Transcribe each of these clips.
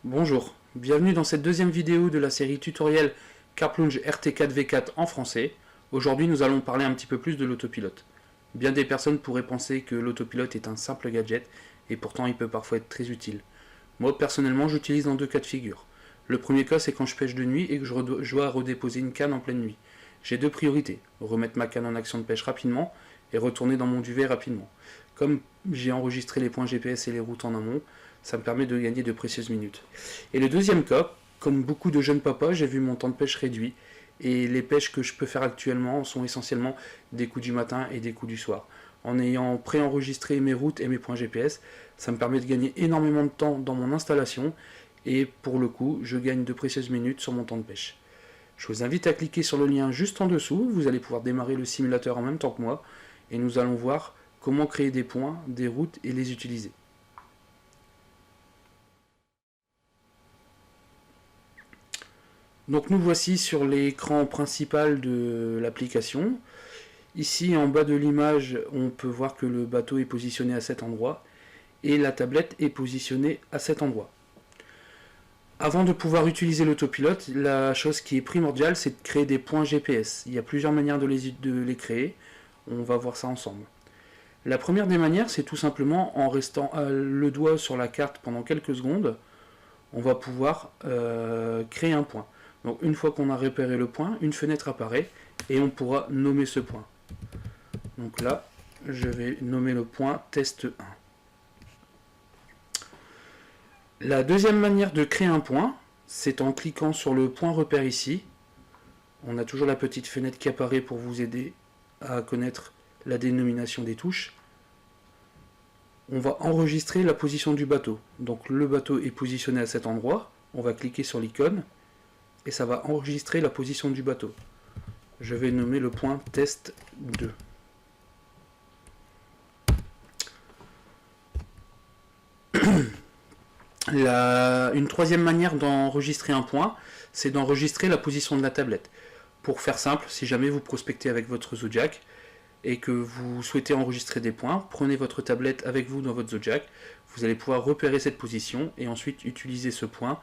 Bonjour, bienvenue dans cette deuxième vidéo de la série tutoriel Carplunge RT4V4 en français. Aujourd'hui nous allons parler un petit peu plus de l'autopilote. Bien des personnes pourraient penser que l'autopilote est un simple gadget, et pourtant il peut parfois être très utile. Moi personnellement j'utilise dans deux cas de figure. Le premier cas c'est quand je pêche de nuit et que je dois redéposer une canne en pleine nuit. J'ai deux priorités, remettre ma canne en action de pêche rapidement et retourner dans mon duvet rapidement. Comme j'ai enregistré les points GPS et les routes en amont, ça me permet de gagner de précieuses minutes. Et le deuxième cas, comme beaucoup de jeunes papas, j'ai vu mon temps de pêche réduit, et les pêches que je peux faire actuellement sont essentiellement des coups du matin et des coups du soir. En ayant préenregistré mes routes et mes points GPS, ça me permet de gagner énormément de temps dans mon installation, et pour le coup, je gagne de précieuses minutes sur mon temps de pêche. Je vous invite à cliquer sur le lien juste en dessous, vous allez pouvoir démarrer le simulateur en même temps que moi, et nous allons voir comment créer des points, des routes et les utiliser. Donc nous voici sur l'écran principal de l'application. Ici en bas de l'image, on peut voir que le bateau est positionné à cet endroit et la tablette est positionnée à cet endroit. Avant de pouvoir utiliser l'autopilote, la chose qui est primordiale, c'est de créer des points GPS. Il y a plusieurs manières de les créer, on va voir ça ensemble. La première des manières, c'est tout simplement en restant le doigt sur la carte pendant quelques secondes, on va pouvoir créer un point. Donc une fois qu'on a repéré le point, une fenêtre apparaît et on pourra nommer ce point. Donc là, je vais nommer le point test 1. La deuxième manière de créer un point, c'est en cliquant sur le point repère ici. On a toujours la petite fenêtre qui apparaît pour vous aider à connaître la dénomination des touches. On va enregistrer la position du bateau. Donc le bateau est positionné à cet endroit. On va cliquer sur l'icône et ça va enregistrer la position du bateau. Je vais nommer le point test 2. Une troisième manière d'enregistrer un point, c'est d'enregistrer la position de la tablette. Pour faire simple, si jamais vous prospectez avec votre Zodiac et que vous souhaitez enregistrer des points, prenez votre tablette avec vous dans votre Zodiac, vous allez pouvoir repérer cette position et ensuite utiliser ce point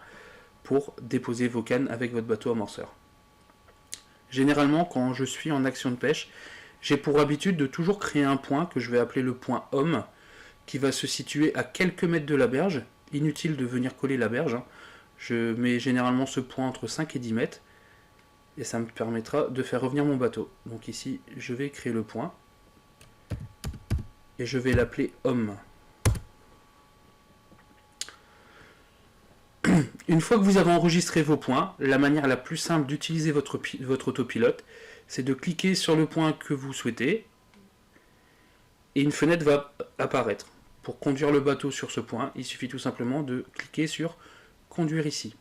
pour déposer vos cannes avec votre bateau amorceur. Généralement, quand je suis en action de pêche, j'ai pour habitude de toujours créer un point que je vais appeler le point homme, qui va se situer à quelques mètres de la berge. Inutile de venir coller la berge. Je mets généralement ce point entre 5 et 10 mètres, et ça me permettra de faire revenir mon bateau. Donc ici, je vais créer le point, et je vais l'appeler homme. Une fois que vous avez enregistré vos points, la manière la plus simple d'utiliser votre autopilote, c'est de cliquer sur le point que vous souhaitez, et une fenêtre va apparaître. Pour conduire le bateau sur ce point, il suffit tout simplement de cliquer sur « Conduire ici ».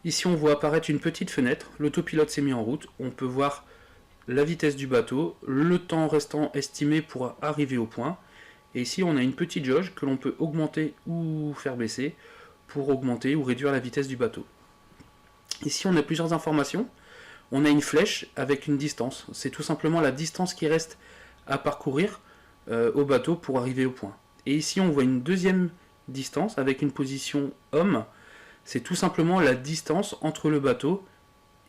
Ici, on voit apparaître une petite fenêtre, l'autopilote s'est mis en route, on peut voir la vitesse du bateau, le temps restant estimé pour arriver au point, et ici on a une petite jauge que l'on peut augmenter ou faire baisser pour augmenter ou réduire la vitesse du bateau. Ici on a plusieurs informations. On a une flèche avec une distance. C'est tout simplement la distance qui reste à parcourir au bateau pour arriver au point. Et ici, on voit une deuxième distance avec une position homme. C'est tout simplement la distance entre le bateau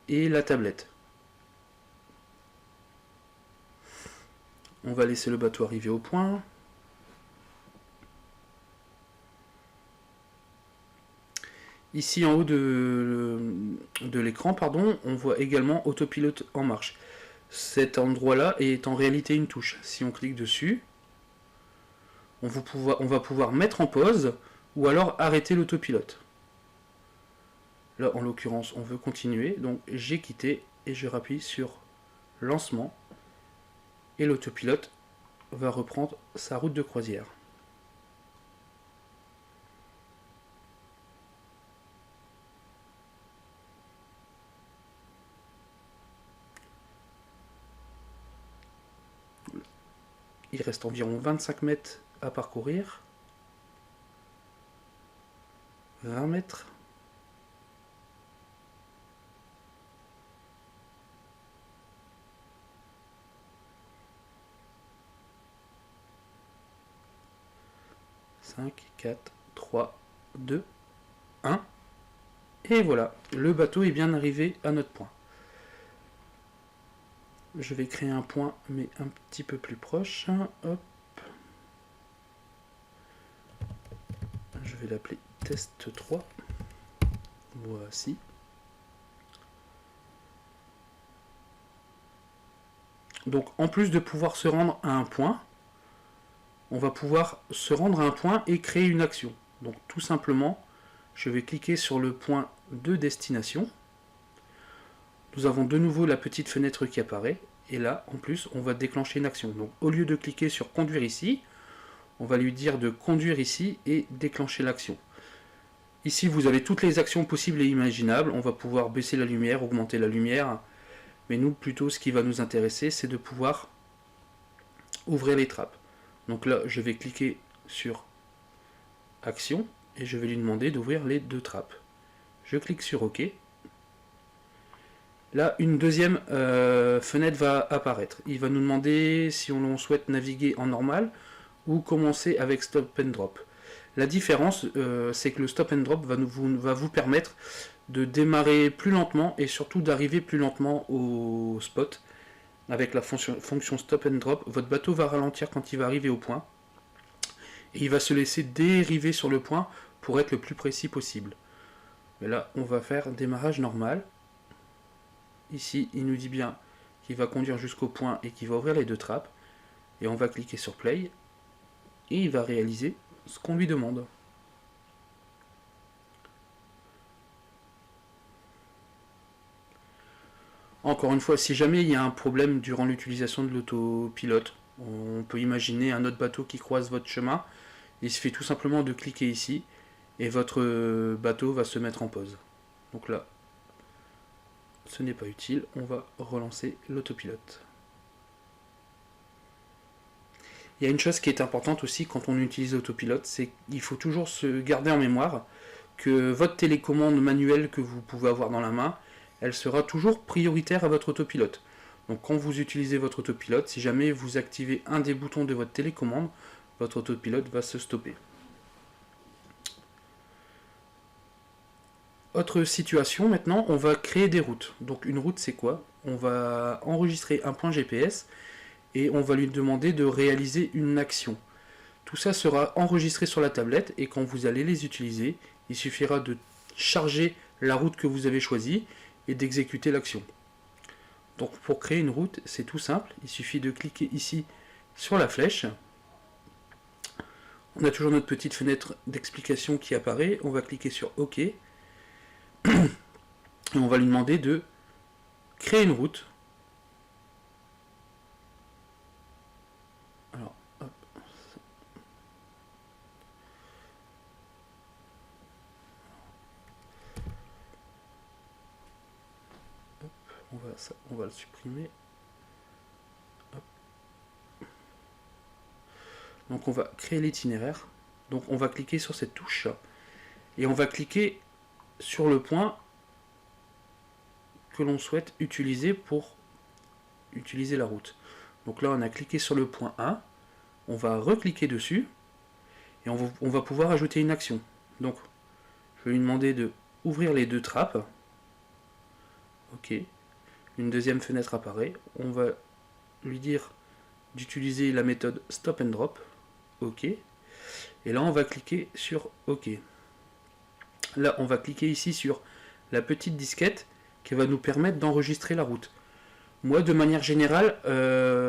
et la tablette. On va laisser le bateau arriver au point. Ici en haut de l'écran, on voit également autopilote en marche. Cet endroit-là est en réalité une touche. Si on clique dessus, on va pouvoir mettre en pause ou alors arrêter l'autopilote. Là, en l'occurrence, on veut continuer. Donc j'ai quitté et je rappuie sur lancement. Et l'autopilote va reprendre sa route de croisière. Il reste environ 25 mètres à parcourir. 20 mètres. 5, 4, 3, 2, 1. Et voilà, le bateau est bien arrivé à notre point. Je vais créer un point, mais un petit peu plus proche. Hop. Je vais l'appeler test 3. Voici. Donc en plus de pouvoir se rendre à un point, on va pouvoir se rendre à un point et créer une action. Donc tout simplement, je vais cliquer sur le point de destination. Nous avons de nouveau la petite fenêtre qui apparaît. Et là, en plus, on va déclencher une action. Donc au lieu de cliquer sur conduire ici, on va lui dire de conduire ici et déclencher l'action. Ici, vous avez toutes les actions possibles et imaginables. On va pouvoir baisser la lumière, augmenter la lumière. Mais nous, plutôt, ce qui va nous intéresser, c'est de pouvoir ouvrir les trappes. Donc là, je vais cliquer sur Action et je vais lui demander d'ouvrir les 2 trappes. Je clique sur OK. Là, une deuxième fenêtre va apparaître. Il va nous demander si on souhaite naviguer en normal ou commencer avec Stop and Drop. La différence, c'est que le Stop and Drop va vous permettre de démarrer plus lentement et surtout d'arriver plus lentement au spot. Avec la fonction Stop and Drop, votre bateau va ralentir quand il va arriver au point. Et il va se laisser dériver sur le point pour être le plus précis possible. Mais là, on va faire démarrage normal. Ici, il nous dit bien qu'il va conduire jusqu'au point et qu'il va ouvrir les 2 trappes. Et on va cliquer sur Play. Et il va réaliser ce qu'on lui demande. Encore une fois, si jamais il y a un problème durant l'utilisation de l'autopilote, on peut imaginer un autre bateau qui croise votre chemin. Il suffit tout simplement de cliquer ici et votre bateau va se mettre en pause. Donc là, ce n'est pas utile, on va relancer l'autopilote. Il y a une chose qui est importante aussi quand on utilise l'autopilote, c'est qu'il faut toujours se garder en mémoire que votre télécommande manuelle que vous pouvez avoir dans la main, elle sera toujours prioritaire à votre autopilote. Donc quand vous utilisez votre autopilote, si jamais vous activez un des boutons de votre télécommande, votre autopilote va se stopper. Autre situation maintenant, on va créer des routes. Donc une route c'est quoi? On va enregistrer un point GPS et on va lui demander de réaliser une action. Tout ça sera enregistré sur la tablette et quand vous allez les utiliser, il suffira de charger la route que vous avez choisie et d'exécuter l'action. Donc pour créer une route, c'est tout simple, il suffit de cliquer ici sur la flèche. On a toujours notre petite fenêtre d'explication qui apparaît, on va cliquer sur OK. Et on va lui demander de créer une route. Alors, hop. On va le supprimer. Hop. Donc on va créer l'itinéraire. Donc on va cliquer sur cette touche et on va cliquer sur le point que l'on souhaite utiliser pour utiliser la route. Donc là on a cliqué sur le point 1, on va recliquer dessus et on va pouvoir ajouter une action. Donc je vais lui demander de ouvrir les 2 trappes. OK. Une deuxième fenêtre apparaît. On va lui dire d'utiliser la méthode Stop and Drop. OK. Et là on va cliquer sur OK. Là on va cliquer ici sur la petite disquette qui va nous permettre d'enregistrer la route. Moi de manière générale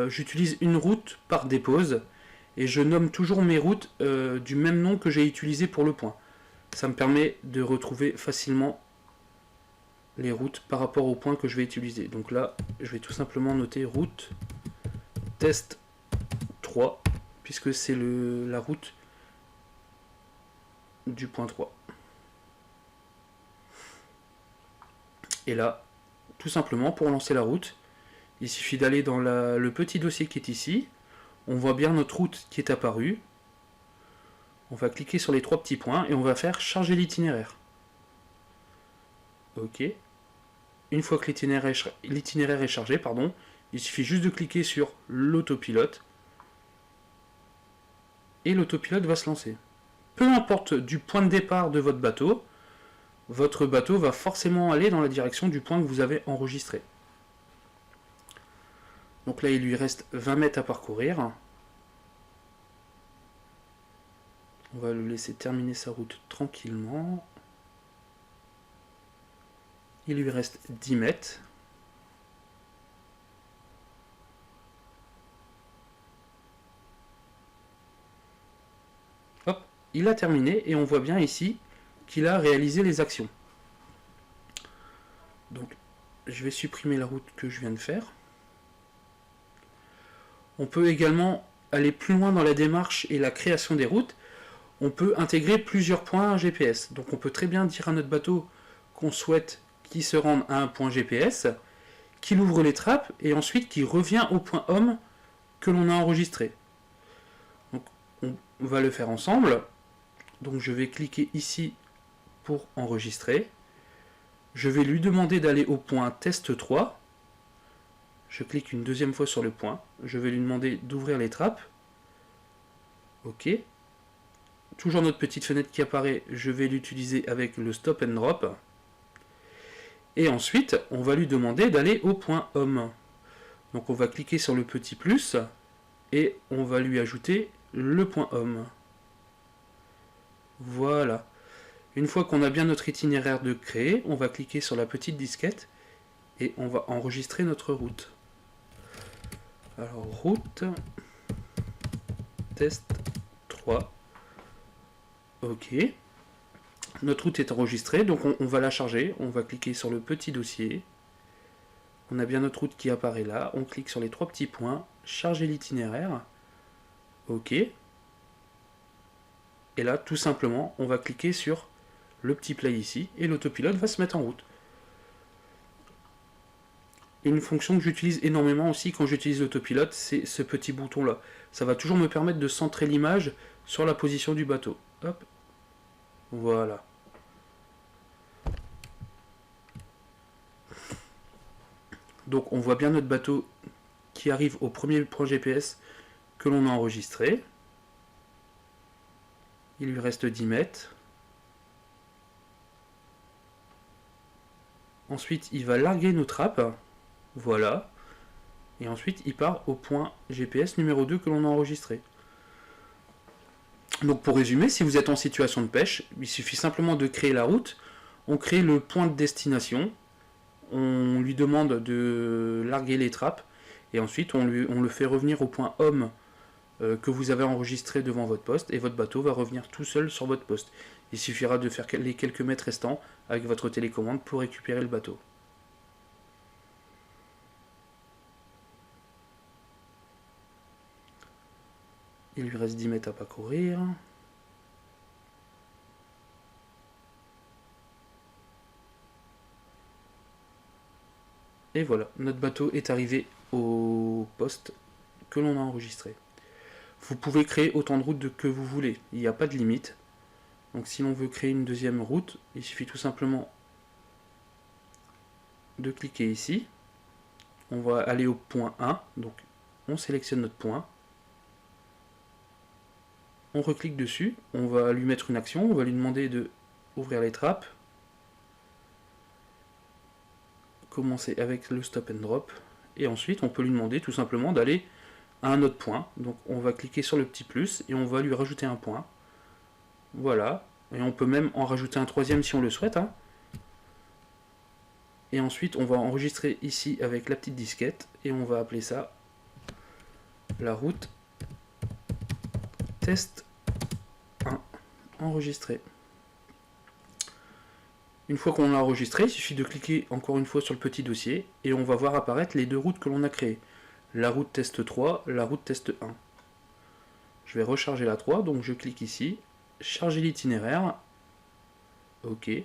j'utilise une route par dépose et je nomme toujours mes routes du même nom que j'ai utilisé pour le point. Ça me permet de retrouver facilement les routes par rapport au point que je vais utiliser. Donc là je vais tout simplement noter route test 3 puisque c'est la route du point 3. Et là, tout simplement, pour lancer la route, il suffit d'aller dans le petit dossier qui est ici. On voit bien notre route qui est apparue. On va cliquer sur les 3 petits points et on va faire charger l'itinéraire. OK. Une fois que l'itinéraire est chargé, pardon, il suffit juste de cliquer sur l'autopilote et l'autopilote va se lancer. peu importe du point de départ de votre bateau va forcément aller dans la direction du point que vous avez enregistré. Donc là, il lui reste 20 mètres à parcourir. On va le laisser terminer sa route tranquillement. Il lui reste 10 mètres. Hop, il a terminé et on voit bien ici qu'il a réalisé les actions. Donc, je vais supprimer la route que je viens de faire. On peut également aller plus loin dans la démarche et la création des routes. On peut intégrer plusieurs points GPS. Donc on peut très bien dire à notre bateau qu'on souhaite qu'il se rende à un point GPS, qu'il ouvre les trappes et ensuite qu'il revient au point home que l'on a enregistré. Donc on va le faire ensemble. Donc je vais cliquer ici pour enregistrer. Je vais lui demander d'aller au point test 3. Je clique une deuxième fois sur le point. Je vais lui demander d'ouvrir les trappes. OK. Toujours notre petite fenêtre qui apparaît, je vais l'utiliser avec le stop and drop. Et ensuite, on va lui demander d'aller au point home. Donc on va cliquer sur le petit plus et on va lui ajouter le point home. Voilà. Une fois qu'on a bien notre itinéraire de créer, on va cliquer sur la petite disquette et on va enregistrer notre route. Alors route test 3. OK. Notre route est enregistrée, donc on va la charger. On va cliquer sur le petit dossier. On a bien notre route qui apparaît là. On clique sur les trois petits points. Charger l'itinéraire. OK. Et là, tout simplement, on va cliquer sur le petit play ici et l'autopilote va se mettre en route. Une fonction que j'utilise énormément aussi quand j'utilise l'autopilote, c'est ce petit bouton là. Ça va toujours me permettre de centrer l'image sur la position du bateau. Hop. Voilà. Donc on voit bien notre bateau qui arrive au premier point GPS que l'on a enregistré. Il lui reste 10 mètres. Ensuite, il va larguer nos trappes. Voilà. Et ensuite, il part au point GPS numéro 2 que l'on a enregistré. Donc pour résumer, si vous êtes en situation de pêche, il suffit simplement de créer la route. On crée le point de destination. On lui demande de larguer les trappes. Et ensuite, on le fait revenir au point home que vous avez enregistré devant votre poste. Et votre bateau va revenir tout seul sur votre poste. Il suffira de faire les quelques mètres restants avec votre télécommande pour récupérer le bateau. Il lui reste 10 mètres à parcourir. Et voilà, notre bateau est arrivé au poste que l'on a enregistré. Vous pouvez créer autant de routes que vous voulez, il n'y a pas de limite. Donc si l'on veut créer une deuxième route, il suffit tout simplement de cliquer ici. On va aller au point 1, donc on sélectionne notre point. On reclique dessus, on va lui mettre une action, on va lui demander de ouvrir les trappes. Commencer avec le stop and drop. Et ensuite, on peut lui demander tout simplement d'aller à un autre point. Donc on va cliquer sur le petit plus et on va lui rajouter un point. Voilà. Et on peut même en rajouter un troisième si on le souhaite. Hein. Et ensuite, on va enregistrer ici avec la petite disquette et on va appeler ça la route test 1 enregistré. Une fois qu'on l'a enregistré, il suffit de cliquer encore une fois sur le petit dossier et on va voir apparaître les deux routes que l'on a créées. La route test 3, la route test 1. Je vais recharger la 3, donc je clique ici, charger l'itinéraire. OK. Et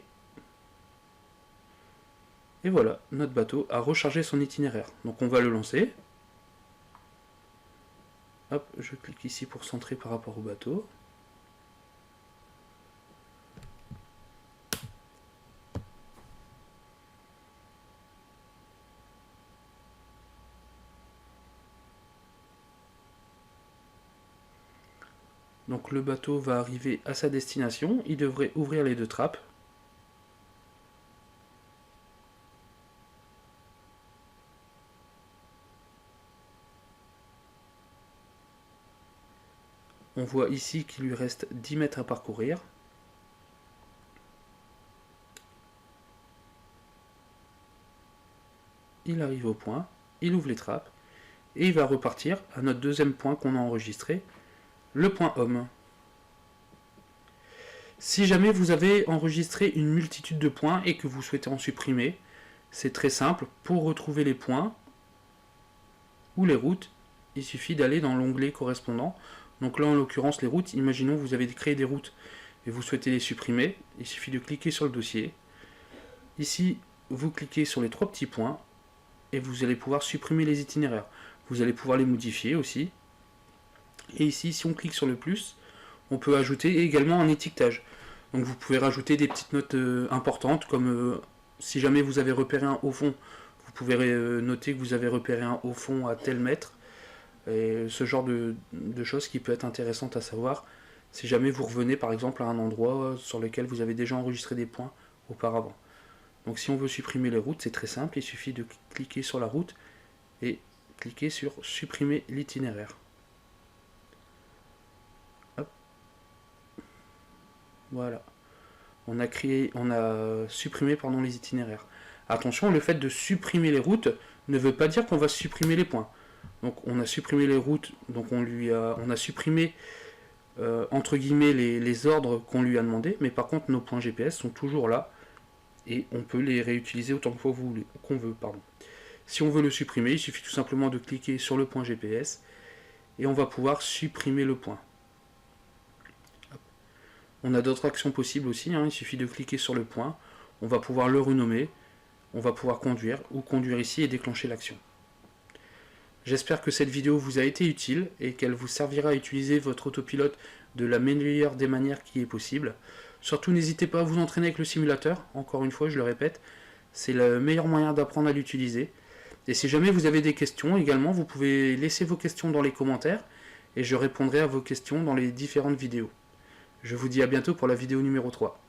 voilà, notre bateau a rechargé son itinéraire. Donc on va le lancer. Hop, je clique ici pour centrer par rapport au bateau. Donc le bateau va arriver à sa destination, il devrait ouvrir les 2 trappes. On voit ici qu'il lui reste 10 mètres à parcourir. Il arrive au point, il ouvre les trappes, et il va repartir à notre deuxième point qu'on a enregistré, le point homme. Si jamais vous avez enregistré une multitude de points et que vous souhaitez en supprimer, c'est très simple. Pour retrouver les points ou les routes, il suffit d'aller dans l'onglet correspondant. Donc là, en l'occurrence, les routes, imaginons que vous avez créé des routes et vous souhaitez les supprimer. Il suffit de cliquer sur le dossier. Ici, vous cliquez sur les 3 petits points et vous allez pouvoir supprimer les itinéraires. Vous allez pouvoir les modifier aussi. Et ici, si on clique sur le plus, on peut ajouter également un étiquetage. Donc vous pouvez rajouter des petites notes importantes, comme si jamais vous avez repéré un haut fond, vous pouvez noter que vous avez repéré un haut fond à tel mètre. Et ce genre de choses qui peut être intéressante à savoir si jamais vous revenez par exemple à un endroit sur lequel vous avez déjà enregistré des points auparavant. Donc si on veut supprimer les routes, c'est très simple, il suffit de cliquer sur la route et cliquer sur supprimer l'itinéraire. Voilà. On a supprimé les itinéraires. Attention, le fait de supprimer les routes ne veut pas dire qu'on va supprimer les points. Donc on a supprimé les routes, donc on a supprimé entre guillemets les ordres qu'on lui a demandé, mais par contre nos points GPS sont toujours là et on peut les réutiliser autant de fois qu'on veut. Si on veut le supprimer, il suffit tout simplement de cliquer sur le point GPS et on va pouvoir supprimer le point. On a d'autres actions possibles aussi, il suffit de cliquer sur le point, on va pouvoir le renommer, on va pouvoir conduire ou conduire ici et déclencher l'action. J'espère que cette vidéo vous a été utile et qu'elle vous servira à utiliser votre autopilote de la meilleure des manières qui est possible. Surtout n'hésitez pas à vous entraîner avec le simulateur, encore une fois je le répète, c'est le meilleur moyen d'apprendre à l'utiliser. Et si jamais vous avez des questions également, vous pouvez laisser vos questions dans les commentaires et je répondrai à vos questions dans les différentes vidéos. Je vous dis à bientôt pour la vidéo numéro 3.